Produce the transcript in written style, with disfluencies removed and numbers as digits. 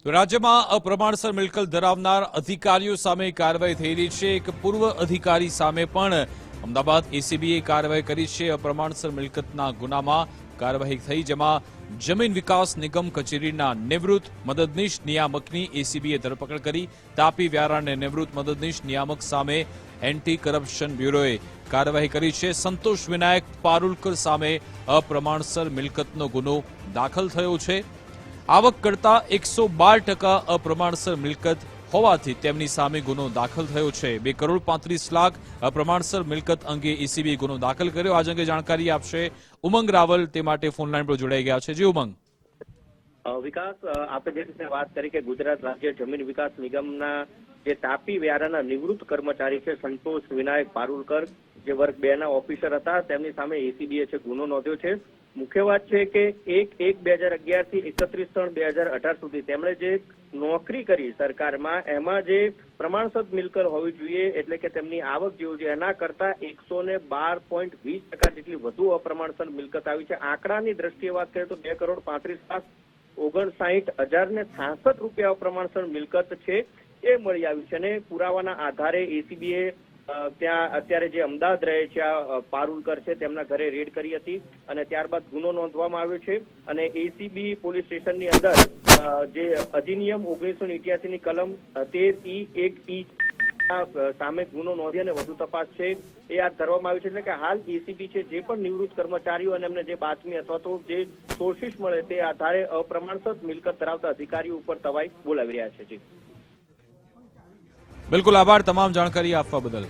તો રાજ્યમાં અપ્રમાણસર મિલકત ધરાવનાર અધિકારીઓ સામે કાર્યવાહી થઈ રહી છે। એક પૂર્વ અધિકારી સામે પણ અમદાવાદ એસીબીએ કાર્યવાહી કરી છે। અપ્રમાણસર મિલકતના ગુનામાં કાર્યવાહી થઈ, જેમાં જમીન વિકાસ નિગમ કચેરીના નિવૃત્ત મદદનીશ નિયામકની એસીબીએ ધરપકડ કરી। તાપી વ્યારાને નિવૃત્ત મદદનીશ નિયામક સામે એન્ટી કરપ્શન બ્યુરોએ કાર્યવાહી કરી છે। સંતોષ વિનાયક પારુલકર સામે અપ્રમાણસર મિલકતનો ગુનો દાખલ થયો છે। આવક કરતા 112% અપ્રમાણસર મિલકત હોવાથી તેમની સામે ગુનો દાખલ થયો છે। 2 કરોડ 35 લાખ અપ્રમાણસર મિલકત અંગે એસીબીએ ગુનો દાખલ કર્યો। આજ અંગે જાણકારી આપશે ઉમંગ રાવલ, તે માટે ફોનલાઈન પર જોડાઈ ગયા છે। જી ઉમંગ। વિકાસ, આપણે જે રીતે વાત કરી કે ગુજરાત રાજ્ય જમીન વિકાસ નિગમના જે તાપી વ્યારાના નિવૃત્ત કર્મચારી છે સંતોષ વિનાયક પારુલકર, જે વર્ગ 2 ના ઓફિસર હતા, તેમની સામે એસીબીએ ગુનો નોંધ્યો છે। મુખ્ય વાત છે કે 1/1/2011 થી 31/3/2018 સુધી તેમણે જે નોકરી કરી સરકારમાં, એમાં જે પ્રમાણસર મિલકત હોવી જોઈએ, એટલે કે તેમની આવક જેવું છે એના કરતા 112.20% જેટલી વધુ અપ્રમાણસર મિલકત આવી છે। આંકડાની દ્રષ્ટિએ વાત કરીએ તો 2 કરોડ 35 લાખ 59,066 રૂપિયા અપ્રમાણસર મિલકત છે એ મળી આવી છે। અને પુરાવાના આધારે એસીબીએ ત્યાં અત્યારે જે અમદાવાદ રહે છે આ પારુલકર છે તેમના ઘરે રેડ કરી હતી અને ત્યારબાદ ગુનો નોંધવામાં આવ્યો છે। અને એસીબી પોલીસ સ્ટેશનની અંદર જે અધિનિયમ 1988 ની કલમ 13E1E સામે ગુનો નોંધી અને વધુ તપાસ છે એ હાથ ધરવામાં આવી છે। એટલે કે હાલ એસીબી છે જે પણ નિવૃત્ત કર્મચારીઓ અને એમને જે બાતમી અથવા તો જે સોર્સિસ મળે તે આધારે અપ્રમાણસર મિલકત ધરાવતા અધિકારીઓ ઉપર તવાઈ બોલાવી રહ્યા છે। જી બિલકુલ, આભાર તમામ જાણકારી આપવા બદલ।